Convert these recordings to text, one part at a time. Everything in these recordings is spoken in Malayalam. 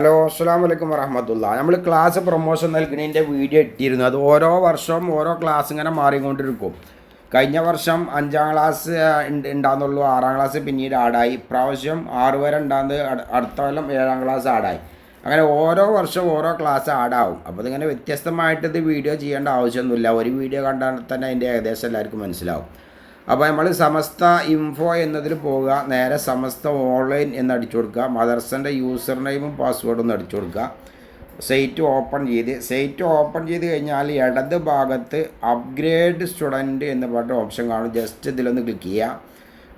ഹലോ അസ്സാം വലൈക്കും വറഹമത്തുള്ള. നമ്മൾ ക്ലാസ് പ്രൊമോഷൻ നൽകുന്നതിൻ്റെ വീഡിയോ ഇട്ടിരുന്നു. അത് ഓരോ വർഷവും ഓരോ ക്ലാസ് ഇങ്ങനെ മാറിക്കൊണ്ടിരിക്കും. കഴിഞ്ഞ വർഷം 5ാം ക്ലാസ് ഉണ്ടാകുന്നുള്ളൂ, 6ാം ക്ലാസ് പിന്നീട് ആടായി. ഇപ്രാവശ്യം 6 വരെ ഉണ്ടാകുന്നത് അടുത്ത കൊല്ലം 7ാം ക്ലാസ് ആടായി. അങ്ങനെ ഓരോ വർഷം ഓരോ ക്ലാസ് ആടാവും. അപ്പോൾ ഇതിങ്ങനെ വ്യത്യസ്തമായിട്ട് ഇത് വീഡിയോ ചെയ്യേണ്ട ആവശ്യമൊന്നുമില്ല. ഒരു വീഡിയോ കണ്ടാൽ തന്നെ അതിൻ്റെ ഏകദേശം എല്ലാവർക്കും മനസ്സിലാവും. അപ്പോൾ നമ്മൾ സമസ്ത ഇൻഫോ എന്നതിൽ പോവുക, നേരെ സമസ്ത ഓൺലൈൻ എന്ന് അടിച്ചു കൊടുക്കുക, മദർസൻ്റെ യൂസർ നെയിമും പാസ്വേഡും ഒന്ന് അടിച്ചു കൊടുക്കുക. സൈറ്റ് ഓപ്പൺ ചെയ്ത് കഴിഞ്ഞാൽ ഇടത് ഭാഗത്ത് അപ്ഗ്രേഡ് സ്റ്റുഡൻറ്റ് എന്ന് പറഞ്ഞ ഓപ്ഷൻ കാണും. ജസ്റ്റ് ഇതിലൊന്ന് ക്ലിക്ക് ചെയ്യുക.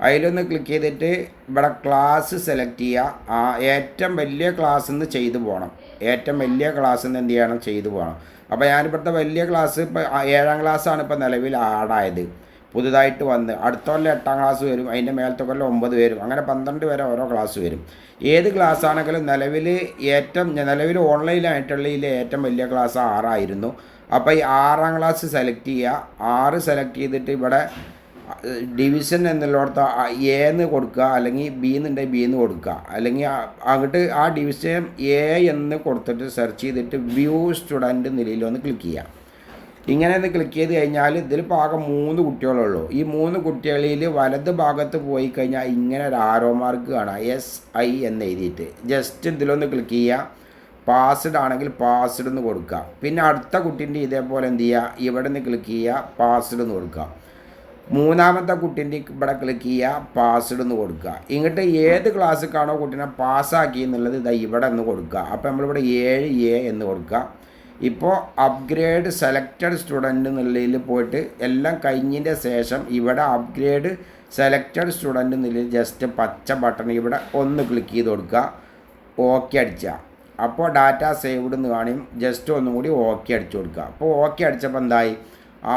അതിലൊന്ന് ക്ലിക്ക് ചെയ്തിട്ട് ഇവിടെ ക്ലാസ് സെലക്ട് ചെയ്യുക. ഏറ്റവും വലിയ ക്ലാസ്സിൽ നിന്ന് ചെയ്തു പോകണം. ഏറ്റവും വലിയ ക്ലാസ്സിൽ നിന്ന് എന്ത് ചെയ്യണം, ചെയ്തു പോകണം. അപ്പോൾ ഞാനിപ്പോഴത്തെ വലിയ ക്ലാസ് ഇപ്പോൾ 7ാം ക്ലാസ്സാണ് ഇപ്പോൾ നിലവിൽ ആഡായത്. പുതുതായിട്ട് വന്ന് അടുത്ത കൊല്ലം 8ാം ക്ലാസ് വരും, അതിൻ്റെ മേലത്തെ കൊല്ലം 9 വരും, അങ്ങനെ 12 വരെ ഓരോ ക്ലാസ് വരും. ഏത് ക്ലാസ് ആണെങ്കിലും നിലവിൽ ഓൺലൈനായിട്ടുള്ളതിൽ ഏറ്റവും വലിയ ക്ലാസ് 6 ആയിരുന്നു. അപ്പോൾ ഈ 6ാം ക്ലാസ് സെലക്ട് ചെയ്യുക. 6 സെലക്ട് ചെയ്തിട്ട് ഇവിടെ ഡിവിഷൻ എന്നുള്ളിടത്ത് എന്ന് കൊടുക്കുക, അല്ലെങ്കിൽ ബി എന്നുണ്ടെങ്കിൽ ബി എന്ന് കൊടുക്കുക, അല്ലെങ്കിൽ അങ്ങോട്ട് ആ ഡിവിഷൻ എ എന്ന് കൊടുത്തിട്ട് സെർച്ച് ചെയ്തിട്ട് വ്യൂ സ്റ്റുഡൻറ്റ് നിലയിലൊന്ന് ക്ലിക്ക് ചെയ്യുക. ഇങ്ങനെ ഒന്ന് ക്ലിക്ക് ചെയ്ത് കഴിഞ്ഞാൽ ഇതിൽ പാകം 3 കുട്ടികളുള്ളൂ. ഈ 3 കുട്ടികളിൽ വലത് ഭാഗത്ത് പോയി കഴിഞ്ഞാൽ ഇങ്ങനെ ഒരു ആരോ മാർക്ക് കാണാം, SI എന്ന് എഴുതിയിട്ട്. ജസ്റ്റ് ഇതിലൊന്ന് ക്ലിക്ക് ചെയ്യുക. പാസ്ഡ് ആണെങ്കിൽ പാസ്ഡ് എന്ന് കൊടുക്കുക. പിന്നെ അടുത്ത കുട്ടീൻ്റെ ഇതേപോലെ എന്ത് ചെയ്യുക, ഇവിടെ നിന്ന് ക്ലിക്ക് ചെയ്യുക, പാസ്ഡ് എന്ന് കൊടുക്കുക. മൂന്നാമത്തെ കുട്ടീൻ്റെ ഇവിടെ ക്ലിക്ക് ചെയ്യുക, പാസ്ഡ് എന്ന് കൊടുക്കുക. ഇങ്ങോട്ട് ഏത് ക്ലാസ്സിലാണോ കുട്ടീനെ പാസ്സാക്കി എന്നുള്ളത് ഇതാ ഇവിടെ നിന്ന് കൊടുക്കുക. അപ്പോൾ നമ്മളിവിടെ 7A എന്ന് കൊടുക്കുക. ഇപ്പോൾ അപ്ഗ്രേഡ് സെലക്റ്റഡ് സ്റ്റുഡൻറ്റ് എന്നുള്ളതിൽ പോയിട്ട് എല്ലാം കഴിഞ്ഞതിൻ്റെ ശേഷം ഇവിടെ അപ്ഗ്രേഡ് സെലക്റ്റഡ് സ്റ്റുഡൻറ്റ് എന്നുള്ളതിൽ ജസ്റ്റ് പച്ച ബട്ടൺ ഇവിടെ ഒന്ന് ക്ലിക്ക് ചെയ്ത് കൊടുക്കുക. ഓക്കെ അടിക്കുക. അപ്പോൾ ഡാറ്റ സേവ്ഡ് എന്ന് കാണും. ജസ്റ്റ് ഒന്നും കൂടി ഓക്കെ അടിച്ചു കൊടുക്കുക. അപ്പോൾ ഓക്കെ അടിച്ചപ്പോൾ എന്തായി,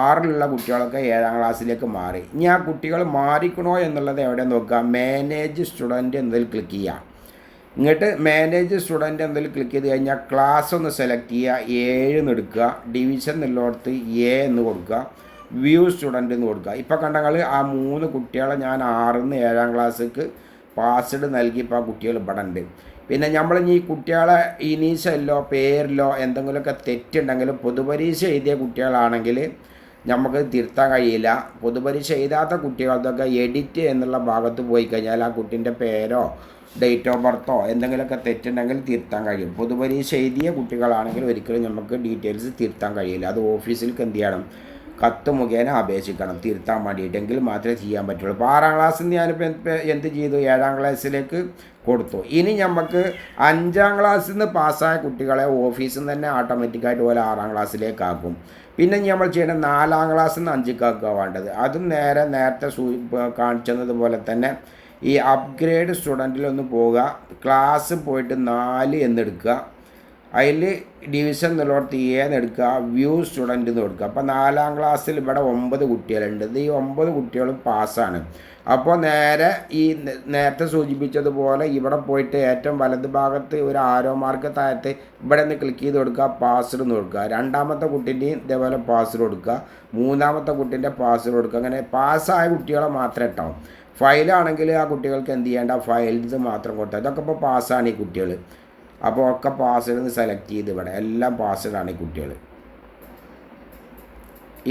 6ലുള്ള കുട്ടികളൊക്കെ 7ാം ക്ലാസ്സിലേക്ക് മാറി. ഇനി ആ കുട്ടികൾ മാറിക്കണോ എന്നുള്ളത് എവിടെ നോക്കുക, മാനേജ് സ്റ്റുഡൻറ്റ് എന്നതിൽ ക്ലിക്ക് ചെയ്യുക. ഇങ്ങോട്ട് മാനേജ് സ്റ്റുഡൻറ്റ് എന്നതിൽ ക്ലിക്ക് ചെയ്ത് കഴിഞ്ഞാൽ ക്ലാസ് ഒന്ന് സെലക്ട് ചെയ്യുക, 7 എന്ന് എടുക്കുക, ഡിവിഷൻ എന്നുള്ളിടത്ത് A എന്ന് കൊടുക്കുക, വ്യൂ സ്റ്റുഡൻറ്റ് എന്ന് കൊടുക്കുക. ഇപ്പോൾ കണ്ടങ്ങൾ ആ 3 കുട്ടികളെ ഞാൻ 6ൽ നിന്ന് 7ാം ക്ലാസ്സിലേക്ക് പാസ്ഡ് നൽകിയപ്പോൾ ആ കുട്ടികൾ ഇവിടെ ഉണ്ട്. പിന്നെ നമ്മൾ ഈ കുട്ടികളെ ഇനീഷ്യലോ പേരിലോ എന്തെങ്കിലുമൊക്കെ തെറ്റുണ്ടെങ്കിൽ പൊതുപരീക്ഷ എഴുതിയ കുട്ടികളാണെങ്കിൽ നമുക്ക് തിരുത്താൻ കഴിയില്ല. പൊതുപരീക്ഷ എഴുതാത്ത കുട്ടികൾക്കൊക്കെ എഡിറ്റ് എന്നുള്ള ഭാഗത്ത് പോയി കഴിഞ്ഞാൽ ആ കുട്ടീൻ്റെ പേരോ ഡേറ്റ് ഓഫ് ബർത്തോ എന്തെങ്കിലുമൊക്കെ തെറ്റുണ്ടെങ്കിൽ തിരുത്താൻ കഴിയും. പൊതുപരീക്ഷ എഴുതിയ കുട്ടികളാണെങ്കിൽ ഒരിക്കലും നമുക്ക് ഡീറ്റെയിൽസ് തിരുത്താൻ കഴിയില്ല. അത് ഓഫീസിലേക്ക് എന്ത് ചെയ്യണം, കത്ത് മുഖേന അപേക്ഷിക്കണം തിരുത്താൻ വേണ്ടിയിട്ടെങ്കിൽ മാത്രമേ ചെയ്യാൻ പറ്റുള്ളൂ. ഇപ്പോൾ 6ാം ക്ലാസ്സിൽ നിന്ന് ഞാനിപ്പോൾ എന്ത് ചെയ്തു, 7ാം ക്ലാസ്സിലേക്ക് കൊടുത്തു. ഇനി നമുക്ക് 5ാം ക്ലാസ്സിൽ നിന്ന് പാസ്സായ കുട്ടികളെ ഓഫീസിൽ നിന്ന് തന്നെ ഓട്ടോമാറ്റിക്കായിട്ട് പോലെ 6ാം ക്ലാസ്സിലേക്ക് ആക്കും. പിന്നെ നമ്മൾ ചെയ്യേണ്ടത് 4ാം ക്ലാസ്സിൽ നിന്ന് 5ക്ക് ആക്കുക വേണ്ടത്. അതും നേരത്തെ കാണിച്ചതുപോലെ തന്നെ ഈ അപ്ഗ്രേഡ് സ്റ്റുഡൻറ്റിലൊന്ന് പോവുക, ക്ലാസ് പോയിട്ട് 4 എന്നെടുക്കുക, അതിൽ ഡിവിഷൻ എന്നുള്ളടത്ത് A എന്ന് എടുക്കുക, വ്യൂ സ്റ്റുഡൻറ്റ് എന്ന് കൊടുക്കുക. അപ്പോൾ 4ാം ക്ലാസ്സിൽ ഇവിടെ 9 കുട്ടികളുണ്ട്. ഈ 9 കുട്ടികളും പാസ്സാണ്. അപ്പോൾ നേരത്തെ സൂചിപ്പിച്ചതുപോലെ ഇവിടെ പോയിട്ട് ഏറ്റവും വലത് ഭാഗത്ത് ഒരു ആരോ മാർക്ക് താഴത്ത് ഇവിടെ നിന്ന് ക്ലിക്ക് ചെയ്ത് കൊടുക്കുക, പാസ്വേഡ് എന്ന് കൊടുക്കുക. രണ്ടാമത്തെ കുട്ടീൻ്റെയും ഇതേപോലെ പാസ്വേഡ് കൊടുക്കുക, മൂന്നാമത്തെ കുട്ടീൻ്റെ പാസ്വേഡ് കൊടുക്കുക. അങ്ങനെ പാസ്സായ കുട്ടികളെ മാത്രമേ ഇട്ടാവും. ഫയലാണെങ്കിൽ ആ കുട്ടികൾക്ക് എന്ത് ചെയ്യേണ്ട, ഫയൽസ് മാത്രം കൊടുത്താൽ. ഇതൊക്കെ ഇപ്പോൾ പാസ്സാണ് ഈ കുട്ടികൾ. അപ്പോൾ ഒക്കെ പാസ്വേഡ് സെലക്ട് ചെയ്ത് ഇവിടെ എല്ലാം പാസ്വേഡാണ് ഈ കുട്ടികൾ.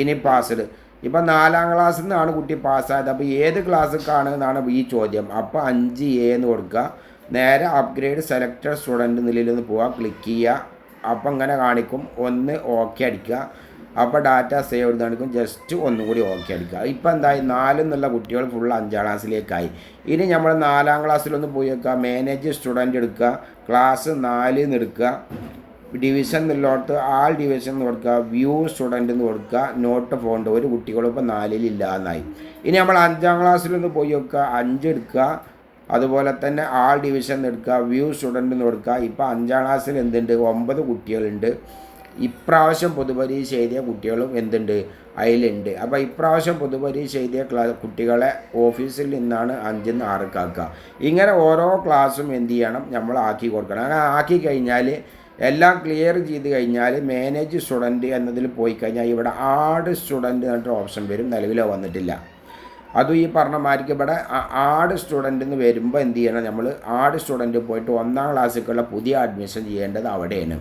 ഇനി പാസ്വേഡ് ഇപ്പോൾ 4ാം ക്ലാസ്സിൽ നിന്നാണ് കുട്ടി പാസ്സായത്. അപ്പോൾ ഏത് ക്ലാസ്സിലേക്കാണ് എന്നാണ് ഈ ചോദ്യം. അപ്പോൾ 5A എന്ന് കൊടുക്കുക, നേരെ അപ്ഗ്രേഡ് സെലക്റ്റഡ് സ്റ്റുഡൻറ്റ് നിലയിലൊന്ന് പോവുക, ക്ലിക്ക് ചെയ്യുക. അപ്പോൾ ഇങ്ങനെ കാണിക്കും, ഒന്ന് ഓക്കെ അടിക്കുക. അപ്പോൾ ഡാറ്റ സേവ് കാണിക്കും, ജസ്റ്റ് ഒന്നും കൂടി ഓക്കെ അടിക്കുക. ഇപ്പോൾ എന്തായി, 4 എന്നുള്ള കുട്ടികൾ ഫുൾ 5ാം ക്ലാസ്സിലേക്കായി. ഇനി നമ്മൾ 4ാം ക്ലാസ്സിലൊന്ന് പോയി വെക്കുക, മാനേജ് സ്റ്റുഡൻറ്റ് എടുക്കുക, ക്ലാസ് 4 എന്ന് എടുക്കുക, ഡിവിഷൻ എന്നുള്ളടത്ത് ആൾ ഡിവിഷൻ എന്ന് കൊടുക്കുക, വ്യൂ സ്റ്റുഡൻറ്റ് എന്ന് കൊടുക്കുക, നോട്ട് ഫോണ്ട്. ഒരു കുട്ടികളും ഇപ്പോൾ 4ൽ ഇല്ല എന്നായി. ഇനി നമ്മൾ 5ാം ക്ലാസ്സിലൊന്ന് പോയി വെക്കുക, 5 എടുക്കുക, അതുപോലെ തന്നെ ആൾ ഡിവിഷൻ എടുക്കുക, വ്യൂ സ്റ്റുഡൻറ്റ് എന്ന് കൊടുക്കുക. ഇപ്പോൾ 5ാം ക്ലാസ്സിൽ എന്തുണ്ട്, 9 കുട്ടികളുണ്ട്. ഇപ്രാവശ്യം പൊതുപരീക്ഷ എഴുതിയ കുട്ടികളും എന്തുണ്ട്, അതിലുണ്ട്. അപ്പോൾ ഇപ്രാവശ്യം പൊതുപരീക്ഷ എഴുതിയ കുട്ടികളെ ഓഫീസിൽ നിന്നാണ് 5ൽ നിന്ന് 6ക്ക് ആക്കുക. ഇങ്ങനെ ഓരോ ക്ലാസ്സും എന്ത് ചെയ്യണം, നമ്മൾ ആക്കി കൊടുക്കണം. അങ്ങനെ ആക്കി കഴിഞ്ഞാൽ എല്ലാം ക്ലിയർ ചെയ്ത് കഴിഞ്ഞാൽ മാനേജ് സ്റ്റുഡൻറ്റ് എന്നതിൽ പോയി കഴിഞ്ഞാൽ ഇവിടെ ആഡ് സ്റ്റുഡൻറ്റ് എന്നിട്ട് ഓപ്ഷൻ വരും. നിലവിലോ വന്നിട്ടില്ല. അതും ഈ പറഞ്ഞ മാതിരിക്ക് ഇവിടെ ആഡ് സ്റ്റുഡൻ്റ് എന്ന് വരുമ്പോൾ എന്ത് ചെയ്യണം, നമ്മൾ ആഡ് സ്റ്റുഡൻറ്റ് പോയിട്ട് 1ാം ക്ലാസ്സിലേക്കുള്ള പുതിയ അഡ്മിഷൻ ചെയ്യേണ്ടത് അവിടെയാണ്.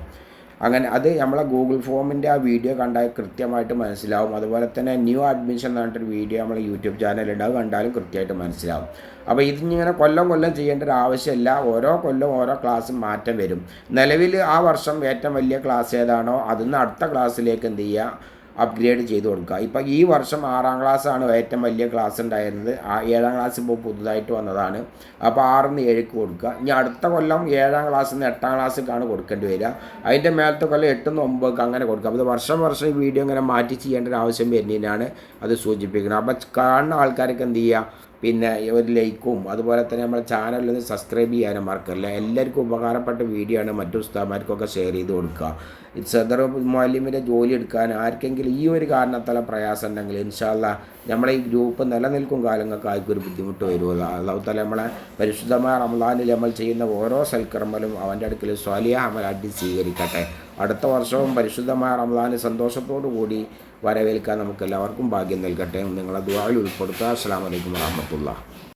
അങ്ങനെ അത് നമ്മളെ ഗൂഗിൾ ഫോമിൻ്റെ ആ വീഡിയോ കണ്ടാൽ കൃത്യമായിട്ട് മനസ്സിലാവും. അതുപോലെ തന്നെ ന്യൂ അഡ്മിഷൻ എന്ന് പറഞ്ഞിട്ടൊരു വീഡിയോ നമ്മളെ യൂട്യൂബ് ചാനലുണ്ട്, അത് കണ്ടാലും കൃത്യമായിട്ട് മനസ്സിലാവും. അപ്പോൾ ഇതിങ്ങനെ കൊല്ലം ചെയ്യേണ്ട ഒരു ആവശ്യമില്ല. ഓരോ കൊല്ലം ഓരോ ക്ലാസ് മാറ്റം വരും. നിലവിൽ ആ വർഷം ഏറ്റവും വലിയ ക്ലാസ് ഏതാണോ അതിൽ അടുത്ത ക്ലാസ്സിലേക്ക് എന്ത് ചെയ്യുക, അപ്ഗ്രേഡ് ചെയ്ത് കൊടുക്കുക. ഇപ്പോൾ ഈ വർഷം 6ാം ക്ലാസ്സാണ് ഏറ്റവും വലിയ ക്ലാസ് ഉണ്ടായിരുന്നത്. 7ാം ക്ലാസ് ഇപ്പോൾ പുതുതായിട്ട് വന്നതാണ്. അപ്പോൾ 6 നിന്ന് 7ക്ക് കൊടുക്കുക. ഇനി അടുത്ത കൊല്ലം 7ാം ക്ലാസ്സിൽ നിന്ന് 8ാം ക്ലാസ്സിലേക്കാണ് കൊടുക്കേണ്ടി വരിക. അതിൻ്റെ മേലത്തെ കൊല്ലം 8 നിന്ന് 9ക്ക് അങ്ങനെ കൊടുക്കുക. അപ്പോൾ വർഷം ഈ വീഡിയോ ഇങ്ങനെ മാറ്റി ചെയ്യേണ്ട ഒരു ആവശ്യം വരുന്നതിനാണ് അത് സൂചിപ്പിക്കുന്നത്. അപ്പോൾ കാണുന്ന ആൾക്കാർക്ക് എന്ത് ചെയ്യുക, പിന്നെ ഒരു ലൈക്കും അതുപോലെ തന്നെ നമ്മുടെ ചാനലിൽ സബ്സ്ക്രൈബ് ചെയ്യാനും മറക്കല്ല. എല്ലാവർക്കും ഉപകാരപ്പെട്ട വീഡിയോ ആണ്. മറ്റു ഉസ്താദന്മാർക്കൊക്കെ ഷെയർ ചെയ്ത് കൊടുക്കുക. സദർ മുഅല്ലിമിൻ്റെ ജോലി എടുക്കാൻ ആർക്കെങ്കിലും ഈ ഒരു കാരണത്താൽ പ്രയാസം ഉണ്ടെങ്കിൽ ഇൻഷാ അല്ലാഹ് നമ്മളെ ഈ ഗ്രൂപ്പ് നിലനിൽക്കും കാലങ്ങൾക്ക് ആർക്കൊരു ബുദ്ധിമുട്ട് വരുമല്ലോ. അല്ലാഹു തആല നമ്മളെ പരിശുദ്ധമായ റമളാനിൽ നമ്മൾ ചെയ്യുന്ന ഓരോ സൽക്കർമ്മലും അവൻ്റെ അടുക്കൽ സ്വാലിഹ അമലാക്കി സ്വീകരിക്കട്ടെ. അടുത്ത വർഷവും പരിശുദ്ധമായ റമളാന് സന്തോഷത്തോടു കൂടി വരവേൽക്കാൻ നമുക്ക് എല്ലാവർക്കും ഭാഗ്യം നൽകട്ടെ. നിങ്ങളെ ദുആയിൽ ഉൾപ്പെടുത്തുക. അസ്സലാമു അലൈക്കും വറഹ്മത്തുള്ളാഹി.